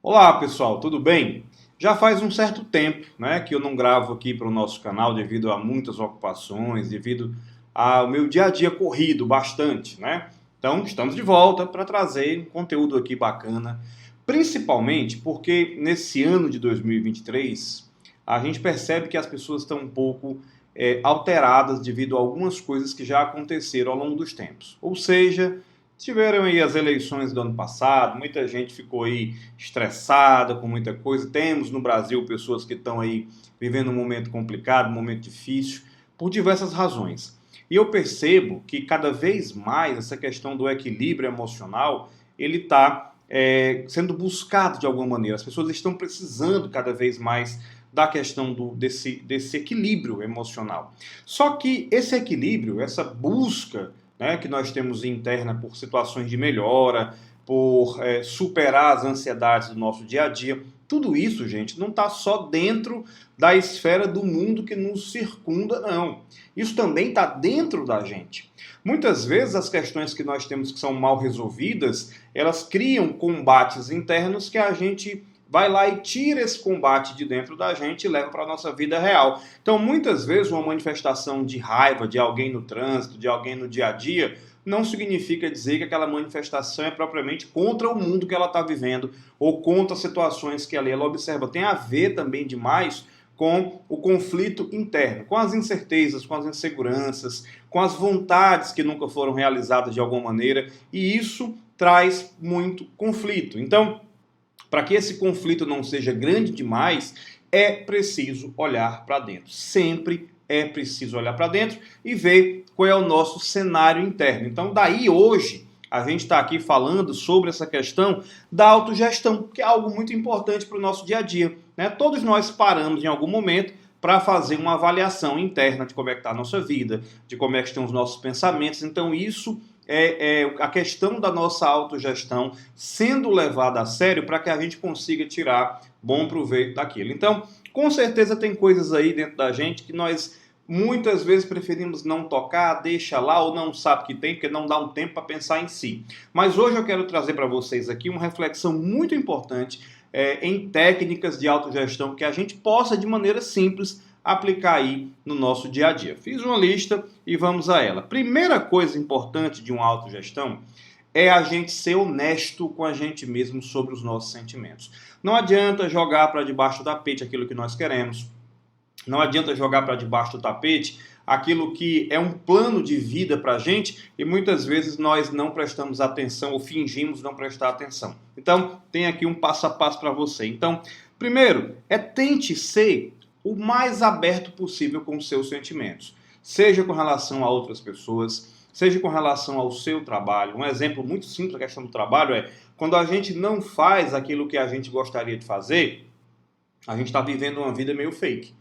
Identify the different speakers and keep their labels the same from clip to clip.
Speaker 1: Olá pessoal, tudo bem? Já faz um certo tempo, né, que eu não gravo aqui para o nosso canal devido a muitas ocupações, devido ao meu dia a dia corrido bastante, né? Então estamos de volta para trazer um conteúdo aqui bacana, principalmente porque nesse ano de 2023 a gente percebe que as pessoas estão um pouco alteradas devido a algumas coisas que já aconteceram ao longo dos tempos. Ou seja, tiveram aí as eleições do ano passado, muita gente ficou aí estressada com muita coisa. Temos no Brasil pessoas que estão aí vivendo um momento complicado, um momento difícil, por diversas razões. E eu percebo que cada vez mais essa questão do equilíbrio emocional, ele está sendo buscado de alguma maneira. As pessoas estão precisando cada vez mais da questão desse equilíbrio emocional. Só que esse equilíbrio, essa busca, né, que nós temos interna por situações de melhora, por superar as ansiedades do nosso dia a dia. Tudo isso, gente, não está só dentro da esfera do mundo que nos circunda, não. Isso também está dentro da gente. Muitas vezes as questões que nós temos que são mal resolvidas, elas criam combates internos que a gente vai lá e tira esse combate de dentro da gente e leva para a nossa vida real. Então, muitas vezes, uma manifestação de raiva de alguém no trânsito, de alguém no dia a dia, não significa dizer que aquela manifestação é propriamente contra o mundo que ela está vivendo ou contra situações que ela observa. Tem a ver também demais com o conflito interno, com as incertezas, com as inseguranças, com as vontades que nunca foram realizadas de alguma maneira, e isso traz muito conflito. Então, para que esse conflito não seja grande demais, é preciso olhar para dentro. Sempre é preciso olhar para dentro e ver qual é o nosso cenário interno. Então, daí hoje, a gente está aqui falando sobre essa questão da autogestão, que é algo muito importante para o nosso dia a dia, né? Todos nós paramos em algum momento para fazer uma avaliação interna de como é que está a nossa vida, de como é que estão os nossos pensamentos. Então, isso é a questão da nossa autogestão sendo levada a sério para que a gente consiga tirar bom proveito daquilo. Então, com certeza tem coisas aí dentro da gente que nós muitas vezes preferimos não tocar, deixa lá ou não sabe que tem, porque não dá um tempo para pensar em si. Mas hoje eu quero trazer para vocês aqui uma reflexão muito importante em técnicas de autogestão que a gente possa, de maneira simples, aplicar aí no nosso dia a dia. Fiz uma lista e vamos a ela. Primeira coisa importante de uma autogestão é a gente ser honesto com a gente mesmo sobre os nossos sentimentos. Não adianta jogar para debaixo do tapete aquilo que nós queremos. Não adianta jogar para debaixo do tapete aquilo que é um plano de vida para a gente e muitas vezes nós não prestamos atenção ou fingimos não prestar atenção. Então, tem aqui um passo a passo para você. Então, primeiro, tente ser o mais aberto possível com os seus sentimentos. Seja com relação a outras pessoas, seja com relação ao seu trabalho. Um exemplo muito simples da questão do trabalho é quando a gente não faz aquilo que a gente gostaria de fazer, a gente está vivendo uma vida meio fake.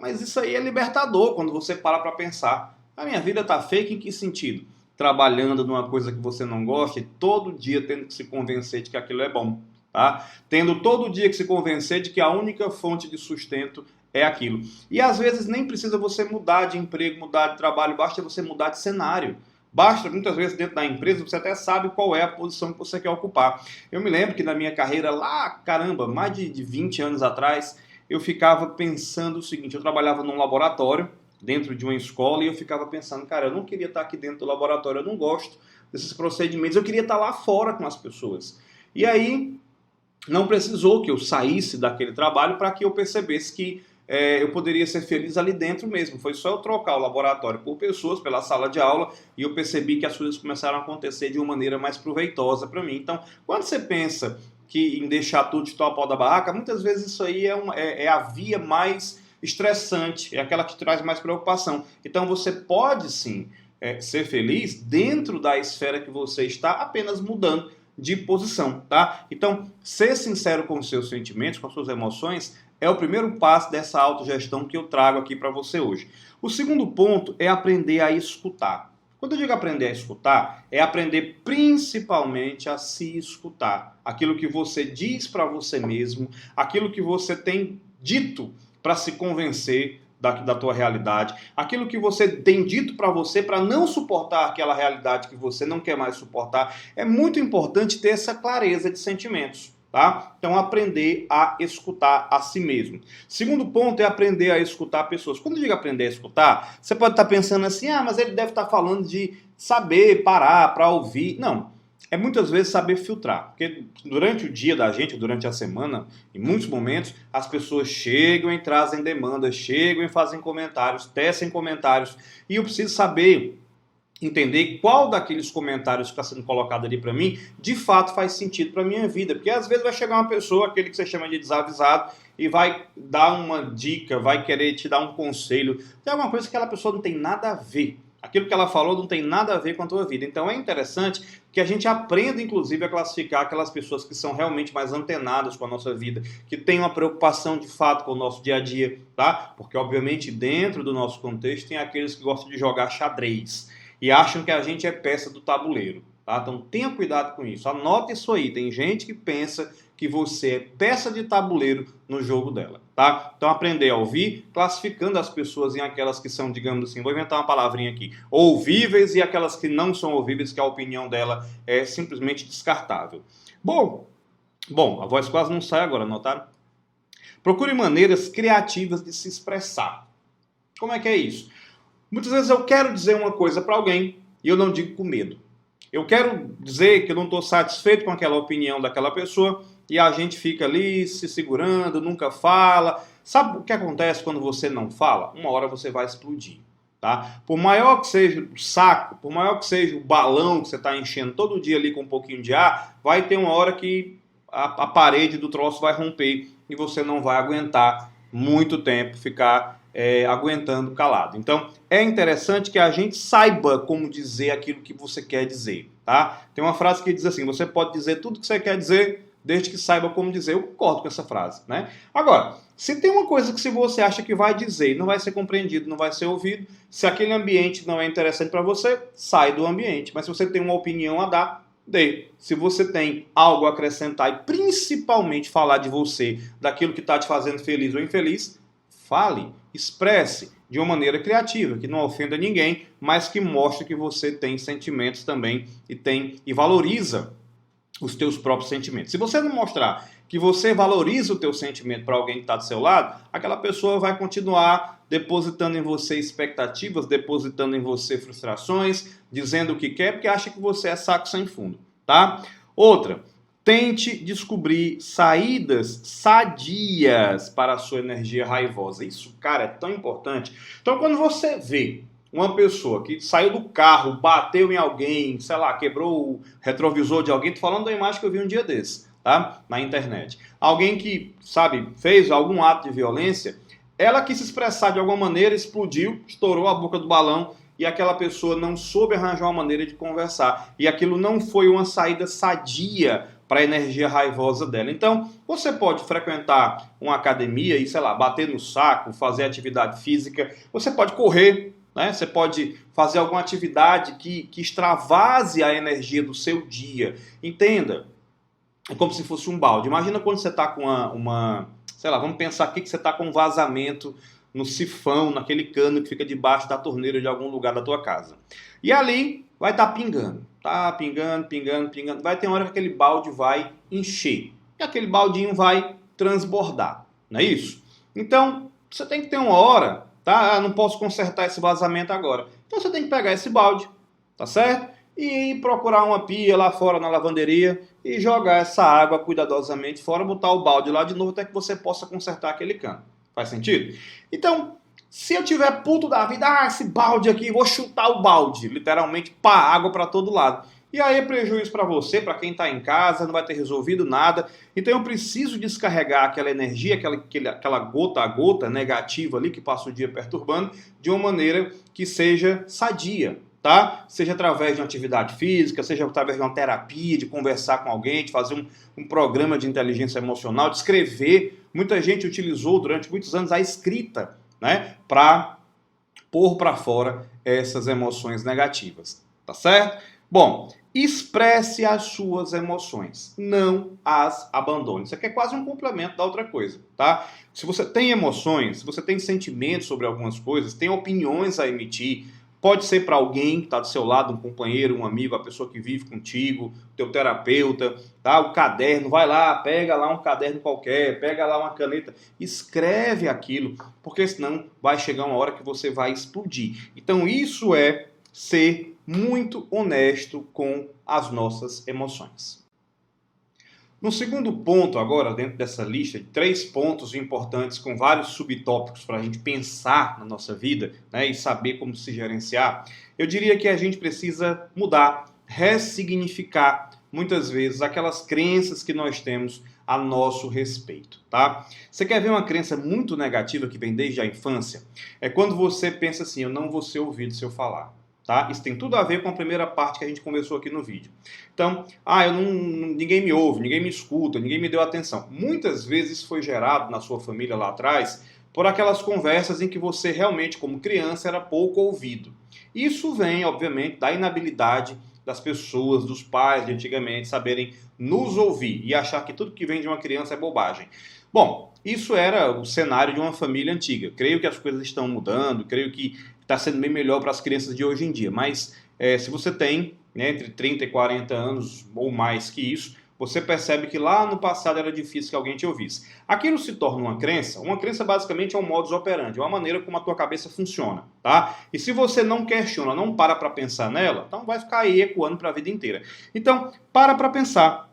Speaker 1: Mas isso aí é libertador quando você para pensar. A minha vida tá fake em que sentido? Trabalhando numa coisa que você não gosta e todo dia tendo que se convencer de que aquilo é bom. Tá? Tendo todo dia que se convencer de que a única fonte de sustento é aquilo. E às vezes nem precisa você mudar de emprego, mudar de trabalho, basta você mudar de cenário. Basta, muitas vezes, dentro da empresa, você até sabe qual é a posição que você quer ocupar. Eu me lembro que na minha carreira lá, caramba, mais de 20 anos atrás, eu ficava pensando o seguinte, eu trabalhava num laboratório, dentro de uma escola, e eu ficava pensando, cara, eu não queria estar aqui dentro do laboratório, eu não gosto desses procedimentos, eu queria estar lá fora com as pessoas. E aí, não precisou que eu saísse daquele trabalho para que eu percebesse que eu poderia ser feliz ali dentro mesmo. Foi só eu trocar o laboratório por pessoas, pela sala de aula, e eu percebi que as coisas começaram a acontecer de uma maneira mais proveitosa para mim. Então, quando você pensa que em deixar tudo de tal pau da barraca, muitas vezes isso aí é a via mais estressante, é aquela que traz mais preocupação. Então, você pode sim ser feliz dentro da esfera que você está, apenas mudando de posição, tá? Então, ser sincero com os seus sentimentos, com as suas emoções, é o primeiro passo dessa autogestão que eu trago aqui para você hoje. O segundo ponto é aprender a escutar. Quando eu digo aprender a escutar, é aprender principalmente a se escutar. Aquilo que você diz para você mesmo, aquilo que você tem dito para se convencer da tua realidade, aquilo que você tem dito para você para não suportar aquela realidade que você não quer mais suportar. É muito importante ter essa clareza de sentimentos. tá? Então, aprender a escutar a si mesmo. Segundo ponto é aprender a escutar pessoas. Quando eu digo aprender a escutar, você pode estar pensando assim, mas ele deve estar falando de saber parar para ouvir. Não. É muitas vezes saber filtrar, porque durante o dia da gente, durante a semana, em muitos momentos, as pessoas chegam e trazem demandas, chegam e fazem comentários, tecem comentários, e eu preciso saber, entender qual daqueles comentários que está sendo colocado ali para mim, de fato faz sentido para a minha vida, porque às vezes vai chegar uma pessoa, aquele que você chama de desavisado, e vai dar uma dica, vai querer te dar um conselho, tem alguma coisa que aquela pessoa não tem nada a ver. Aquilo que ela falou não tem nada a ver com a tua vida. Então é interessante que a gente aprenda, inclusive, a classificar aquelas pessoas que são realmente mais antenadas com a nossa vida, que têm uma preocupação de fato com o nosso dia a dia, tá? Porque, obviamente, dentro do nosso contexto, tem aqueles que gostam de jogar xadrez e acham que a gente é peça do tabuleiro, tá? Então tenha cuidado com isso. Anota isso aí. Tem gente que pensa que você é peça de tabuleiro no jogo dela, tá? Então aprender a ouvir, classificando as pessoas em aquelas que são, digamos assim, vou inventar uma palavrinha aqui, ouvíveis e aquelas que não são ouvíveis, que a opinião dela é simplesmente descartável. Bom, a voz quase não sai agora, notaram? Procure maneiras criativas de se expressar. Como é que é isso? Muitas vezes eu quero dizer uma coisa para alguém e eu não digo com medo. Eu quero dizer que eu não estou satisfeito com aquela opinião daquela pessoa e a gente fica ali se segurando, nunca fala. Sabe o que acontece quando você não fala? Uma hora você vai explodir, tá? Por maior que seja o saco, por maior que seja o balão que você está enchendo todo dia ali com um pouquinho de ar, vai ter uma hora que a parede do troço vai romper e você não vai aguentar muito tempo ficar aguentando calado. Então, é interessante que a gente saiba como dizer aquilo que você quer dizer, tá? Tem uma frase que diz assim, você pode dizer tudo que você quer dizer, desde que saiba como dizer. Eu concordo com essa frase, né? Agora, se tem uma coisa que se você acha que vai dizer e não vai ser compreendido, não vai ser ouvido, se aquele ambiente não é interessante para você, sai do ambiente. Mas se você tem uma opinião a dar, dê. Se você tem algo a acrescentar e principalmente falar de você, daquilo que está te fazendo feliz ou infeliz, fale, expresse de uma maneira criativa, que não ofenda ninguém, mas que mostre que você tem sentimentos também e valoriza os teus próprios sentimentos. Se você não mostrar que você valoriza o teu sentimento para alguém que está do seu lado, aquela pessoa vai continuar depositando em você expectativas, depositando em você frustrações, dizendo o que quer, porque acha que você é saco sem fundo, tá? Outra, tente descobrir saídas sadias para a sua energia raivosa. Isso, cara, é tão importante. Então, quando você vê uma pessoa que saiu do carro, bateu em alguém, sei lá, quebrou o retrovisor de alguém, tô falando da imagem que eu vi um dia desse, tá? Na internet. Alguém que, sabe, fez algum ato de violência, ela quis se expressar de alguma maneira, explodiu, estourou a boca do balão e aquela pessoa não soube arranjar uma maneira de conversar. E aquilo não foi uma saída sadia para a energia raivosa dela. Então, você pode frequentar uma academia e, sei lá, bater no saco, fazer atividade física, você pode correr, né? Você pode fazer alguma atividade que extravase a energia do seu dia. Entenda, é como se fosse um balde. Imagina quando você está com sei lá, vamos pensar aqui que você está com um vazamento no sifão, naquele cano que fica debaixo da torneira de algum lugar da tua casa. E ali vai estar pingando. Tá pingando. Vai ter uma hora que aquele balde vai encher. E aquele baldinho vai transbordar. Não é isso? Então, você tem que ter uma hora, tá? Não posso consertar esse vazamento agora. Então você tem que pegar esse balde, tá certo? E ir procurar uma pia lá fora na lavanderia e jogar essa água cuidadosamente fora, botar o balde lá de novo até que você possa consertar aquele cano. Faz sentido? Então, se eu tiver puto da vida, esse balde aqui, vou chutar o balde, literalmente, pá, água para todo lado. E aí é prejuízo para você, para quem está em casa, não vai ter resolvido nada. Então eu preciso descarregar aquela energia, aquela gota a gota negativa ali que passa o dia perturbando, de uma maneira que seja sadia, tá? Seja através de uma atividade física, seja através de uma terapia, de conversar com alguém, de fazer um programa de inteligência emocional, de escrever. Muita gente utilizou durante muitos anos a escrita, né, para pôr para fora essas emoções negativas, tá certo? Bom, expresse as suas emoções, não as abandone. Isso aqui é quase um complemento da outra coisa, tá? Se você tem emoções, se você tem sentimentos sobre algumas coisas, tem opiniões a emitir, Pode ser para alguém que está do seu lado, um companheiro, um amigo, a pessoa que vive contigo, teu terapeuta, tá? O caderno, vai lá, pega lá um caderno qualquer, pega lá uma caneta, escreve aquilo, porque senão vai chegar uma hora que você vai explodir. Então isso é ser muito honesto com as nossas emoções. No segundo ponto, agora, dentro dessa lista de 3 pontos importantes com vários subtópicos para a gente pensar na nossa vida, né, e saber como se gerenciar, eu diria que a gente precisa mudar, ressignificar, muitas vezes, aquelas crenças que nós temos a nosso respeito, tá? Você quer ver uma crença muito negativa que vem desde a infância? É quando você pensa assim, eu não vou ser ouvido se eu falar. Tá? Isso tem tudo a ver com a primeira parte que a gente conversou aqui no vídeo. Então, ninguém me ouve, ninguém me escuta, ninguém me deu atenção. Muitas vezes isso foi gerado na sua família lá atrás por aquelas conversas em que você realmente, como criança, era pouco ouvido. Isso vem, obviamente, da inabilidade das pessoas, dos pais de antigamente, saberem nos ouvir e achar que tudo que vem de uma criança é bobagem. Bom, isso era o cenário de uma família antiga. Creio que as coisas estão mudando, creio que está sendo bem melhor para as crianças de hoje em dia. Mas se você tem, né, entre 30 e 40 anos ou mais que isso, você percebe que lá no passado era difícil que alguém te ouvisse. Aquilo se torna uma crença. Uma crença basicamente é um modus operandi, é uma maneira como a tua cabeça funciona, tá? E se você não questiona, não para pensar nela, então vai ficar aí ecoando para a vida inteira. Então, para pensar,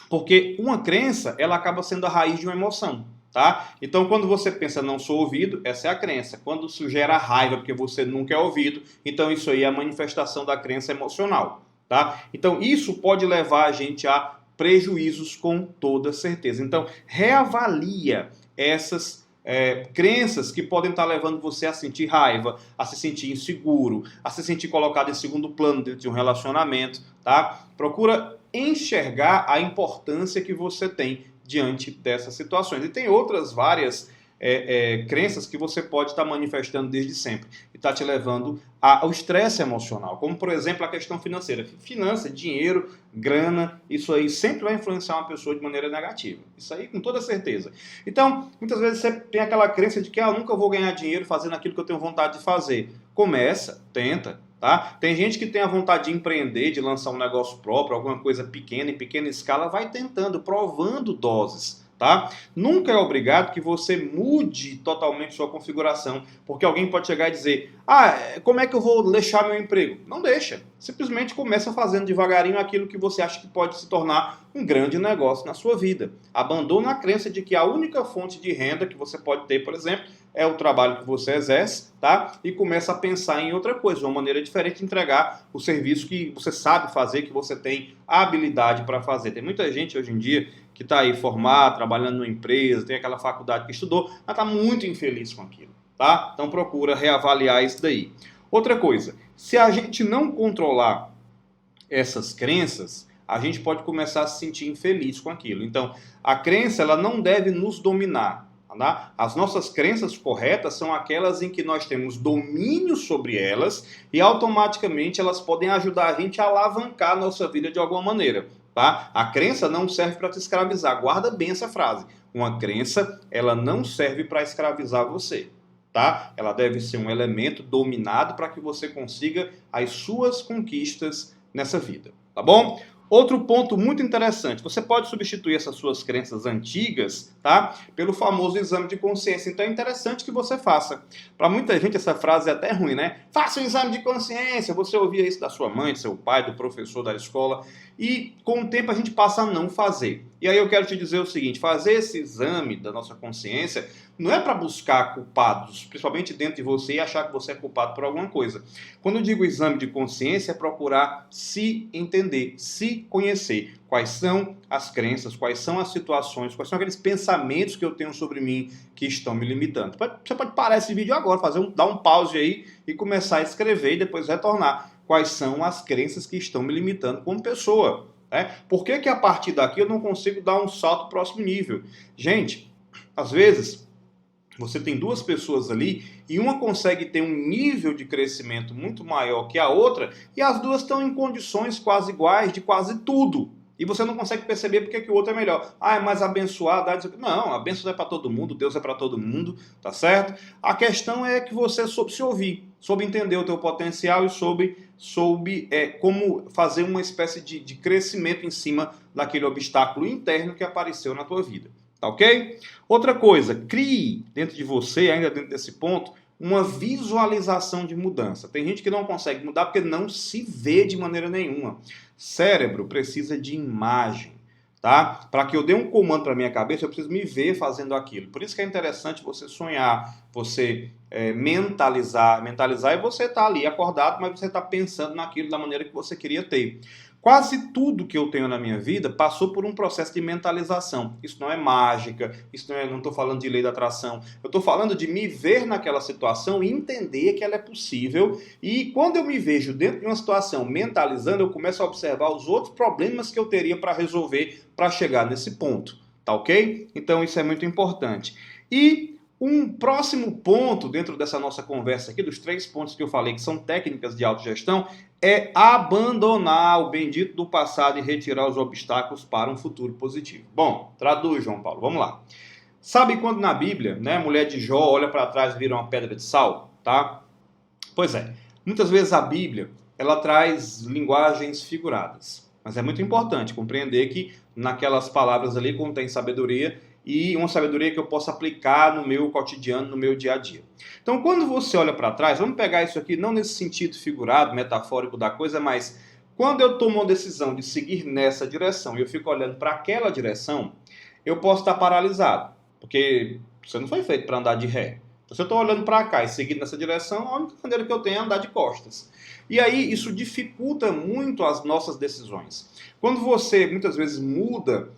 Speaker 1: porque uma crença, ela acaba sendo a raiz de uma emoção. Tá? Então, quando você pensa não sou ouvido, essa é a crença. Quando se gera raiva porque você nunca é ouvido, então isso aí é a manifestação da crença emocional. Tá? Então, isso pode levar a gente a prejuízos com toda certeza. Então, reavalia essas crenças que podem estar levando você a sentir raiva, a se sentir inseguro, a se sentir colocado em segundo plano dentro de um relacionamento. Tá? Procura enxergar a importância que você tem diante dessas situações. E tem outras várias crenças que você pode estar manifestando desde sempre e está te levando ao estresse emocional, como por exemplo a questão financeira. Finança, dinheiro, grana, isso aí sempre vai influenciar uma pessoa de maneira negativa. Isso aí com toda certeza. Então, muitas vezes você tem aquela crença de que eu nunca vou ganhar dinheiro fazendo aquilo que eu tenho vontade de fazer. Começa, tenta. Tá? Tem gente que tem a vontade de empreender, de lançar um negócio próprio, alguma coisa pequena, em pequena escala, vai tentando, provando doses. Tá? Nunca é obrigado que você mude totalmente sua configuração, porque alguém pode chegar e dizer, como é que eu vou deixar meu emprego? Não deixa, simplesmente começa fazendo devagarinho aquilo que você acha que pode se tornar um grande negócio na sua vida. Abandona a crença de que a única fonte de renda que você pode ter, por exemplo, é o trabalho que você exerce, tá? E começa a pensar em outra coisa, uma maneira diferente de entregar o serviço que você sabe fazer, que você tem habilidade para fazer. Tem muita gente hoje em dia que está aí formado, trabalhando numa empresa, tem aquela faculdade que estudou, mas está muito infeliz com aquilo, tá? Então procura reavaliar isso daí. Outra coisa, se a gente não controlar essas crenças, a gente pode começar a se sentir infeliz com aquilo. Então, a crença ela não deve nos dominar. Tá? As nossas crenças corretas são aquelas em que nós temos domínio sobre elas e automaticamente elas podem ajudar a gente a alavancar a nossa vida de alguma maneira. Tá? A crença não serve para te escravizar. Guarda bem essa frase. Uma crença, ela não serve para escravizar você. Tá? Ela deve ser um elemento dominado para que você consiga as suas conquistas nessa vida. Tá bom? Outro ponto muito interessante, você pode substituir essas suas crenças antigas, tá, pelo famoso exame de consciência. Então é interessante que você faça. Para muita gente essa frase é até ruim, né? Faça um exame de consciência. Você ouvia isso da sua mãe, do seu pai, do professor da escola. E com o tempo a gente passa a não fazer. E aí eu quero te dizer o seguinte, fazer esse exame da nossa consciência não é para buscar culpados, principalmente dentro de você, e achar que você é culpado por alguma coisa. Quando eu digo exame de consciência, é procurar se entender, se conhecer. Quais são as crenças, quais são as situações, quais são aqueles pensamentos que eu tenho sobre mim que estão me limitando. Você pode parar esse vídeo agora, dar um pause aí e começar a escrever e depois retornar. Quais são as crenças que estão me limitando como pessoa? Né? Por que a partir daqui eu não consigo dar um salto para o próximo nível? Gente, às vezes você tem duas pessoas ali e uma consegue ter um nível de crescimento muito maior que a outra e as duas estão em condições quase iguais de quase tudo. E você não consegue perceber porque que o outro é melhor. É mais abençoado. Não, a bênção é para todo mundo, Deus é para todo mundo, tá certo? A questão é que você soube se ouvir, soube entender o teu potencial e soube como fazer uma espécie de crescimento em cima daquele obstáculo interno que apareceu na tua vida. Tá ok? Outra coisa, crie dentro de você, ainda dentro desse ponto, uma visualização de mudança. Tem gente que não consegue mudar porque não se vê de maneira nenhuma. Cérebro precisa de imagem, tá? Para que eu dê um comando para minha cabeça, eu preciso me ver fazendo aquilo. Por isso que é interessante você sonhar, você mentalizar. Mentalizar é você estar ali acordado, mas você está pensando naquilo da maneira que você queria ter. Quase tudo que eu tenho na minha vida passou por um processo de mentalização. Isso não é mágica, não estou falando de lei da atração. Eu estou falando de me ver naquela situação e entender que ela é possível. E quando eu me vejo dentro de uma situação mentalizando, eu começo a observar os outros problemas que eu teria para resolver para chegar nesse ponto. Tá ok? Então isso é muito importante. E um próximo ponto dentro dessa nossa conversa aqui, dos 3 pontos que eu falei, que são técnicas de autogestão, é abandonar o bendito do passado e retirar os obstáculos para um futuro positivo. Bom, traduz, João Paulo, vamos lá. Sabe quando na Bíblia, né, a mulher de Jó olha para trás e vira uma pedra de sal, tá? Pois é, muitas vezes a Bíblia, ela traz linguagens figuradas, mas é muito importante compreender que naquelas palavras ali contém sabedoria, e uma sabedoria que eu possa aplicar no meu cotidiano, no meu dia a dia. Então, quando você olha para trás, vamos pegar isso aqui não nesse sentido figurado, metafórico da coisa, mas quando eu tomo uma decisão de seguir nessa direção e eu fico olhando para aquela direção, eu posso estar paralisado, porque você não foi feito para andar de ré. Se eu estou olhando para cá e seguindo nessa direção, a única maneira que eu tenho é andar de costas. E aí isso dificulta muito as nossas decisões. Quando você muitas vezes muda,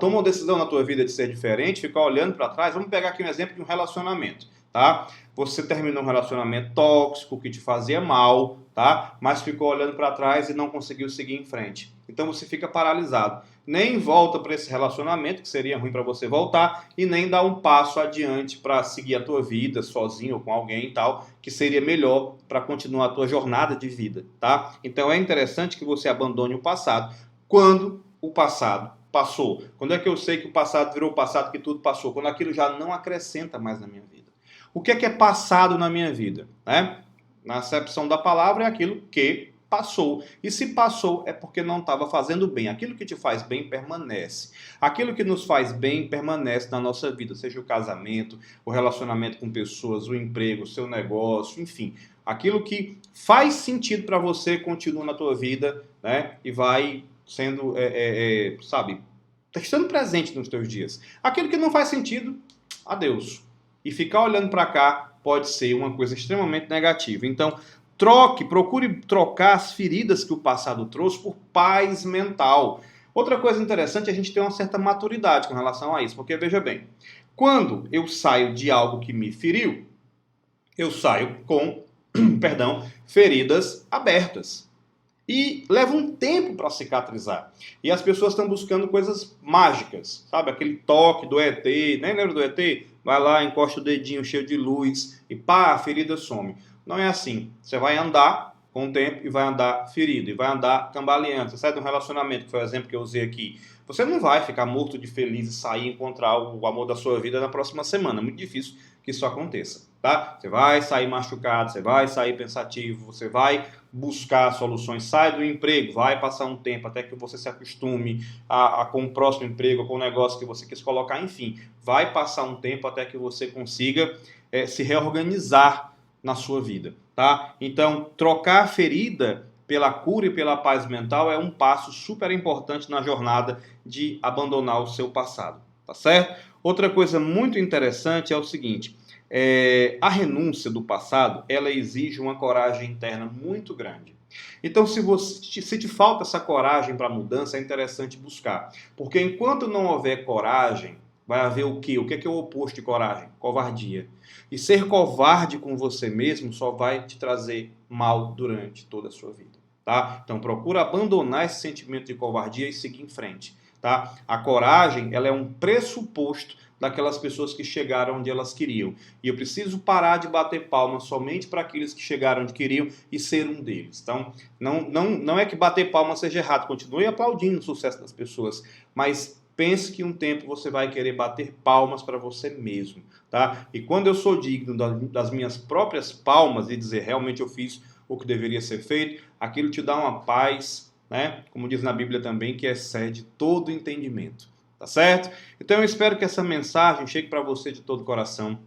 Speaker 1: toma uma decisão na tua vida de ser diferente, ficar olhando para trás, vamos pegar aqui um exemplo de um relacionamento, tá? Você terminou um relacionamento tóxico que te fazia mal, tá? Mas ficou olhando para trás e não conseguiu seguir em frente. Então você fica paralisado. Nem volta para esse relacionamento, que seria ruim para você voltar, e nem dá um passo adiante para seguir a tua vida sozinho ou com alguém e tal, que seria melhor para continuar a tua jornada de vida, tá? Então é interessante que você abandone o passado quando o passado passou. Quando é que eu sei que o passado virou passado, que tudo passou? Quando aquilo já não acrescenta mais na minha vida. O que é passado na minha vida? Né? Na acepção da palavra é aquilo que passou. E se passou é porque não estava fazendo bem. Aquilo que te faz bem permanece. Aquilo que nos faz bem permanece na nossa vida, seja o casamento, o relacionamento com pessoas, o emprego, o seu negócio, enfim. Aquilo que faz sentido para você continua na tua vida, né? E vai sendo, sabe, estando presente nos teus dias. Aquilo que não faz sentido, adeus. E ficar olhando para cá pode ser uma coisa extremamente negativa. Então, procure trocar as feridas que o passado trouxe por paz mental. Outra coisa interessante é a gente ter uma certa maturidade com relação a isso, porque veja bem, quando eu saio de algo que me feriu, eu saio com, feridas abertas. E leva um tempo para cicatrizar. E as pessoas estão buscando coisas mágicas, sabe? Aquele toque do ET, nem lembra do ET? Vai lá, encosta o dedinho cheio de luz e pá, a ferida some. Não é assim. Você vai andar com o tempo e vai andar ferido, e vai andar cambaleando. Você sai de um relacionamento, que foi o exemplo que eu usei aqui. Você não vai ficar morto de feliz e sair e encontrar o amor da sua vida na próxima semana. É muito difícil que isso aconteça, tá? Você vai sair machucado, você vai sair pensativo, você vai buscar soluções, sai do emprego, vai passar um tempo até que você se acostume com o próximo emprego, com o negócio que você quis colocar, enfim, vai passar um tempo até que você consiga se reorganizar na sua vida, tá? Então, trocar a ferida pela cura e pela paz mental é um passo super importante na jornada de abandonar o seu passado, tá certo? Outra coisa muito interessante é o seguinte, a renúncia do passado, ela exige uma coragem interna muito grande. Então, se te falta essa coragem para a mudança, é interessante buscar. Porque enquanto não houver coragem, vai haver o quê? O que é o oposto de coragem? Covardia. E ser covarde com você mesmo só vai te trazer mal durante toda a sua vida. Tá? Então, procura abandonar esse sentimento de covardia e seguir em frente. Tá? A coragem, ela é um pressuposto daquelas pessoas que chegaram onde elas queriam. E eu preciso parar de bater palmas somente para aqueles que chegaram onde queriam e ser um deles. Então, não é que bater palmas seja errado, continue aplaudindo o sucesso das pessoas, mas pense que um tempo você vai querer bater palmas para você mesmo, tá? E quando eu sou digno das minhas próprias palmas e dizer realmente eu fiz o que deveria ser feito, aquilo te dá uma paz, né? Como diz na Bíblia também, que excede todo entendimento, tá certo? Então eu espero que essa mensagem chegue para você de todo o coração.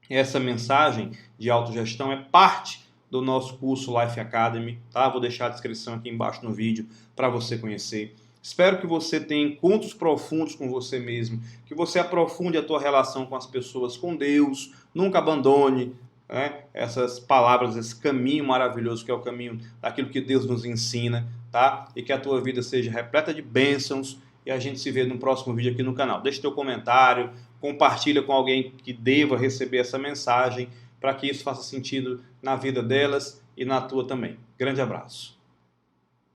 Speaker 1: Essa mensagem de autogestão é parte do nosso curso Life Academy, tá? Vou deixar a descrição aqui embaixo no vídeo para você conhecer. Espero que você tenha encontros profundos com você mesmo, que você aprofunde a tua relação com as pessoas, com Deus, nunca abandone, né, essas palavras, esse caminho maravilhoso que é o caminho daquilo que Deus nos ensina, tá? E que a tua vida seja repleta de bênçãos e a gente se vê no próximo vídeo aqui no canal. Deixe teu comentário, compartilha com alguém que deva receber essa mensagem para que isso faça sentido na vida delas e na tua também. Grande abraço.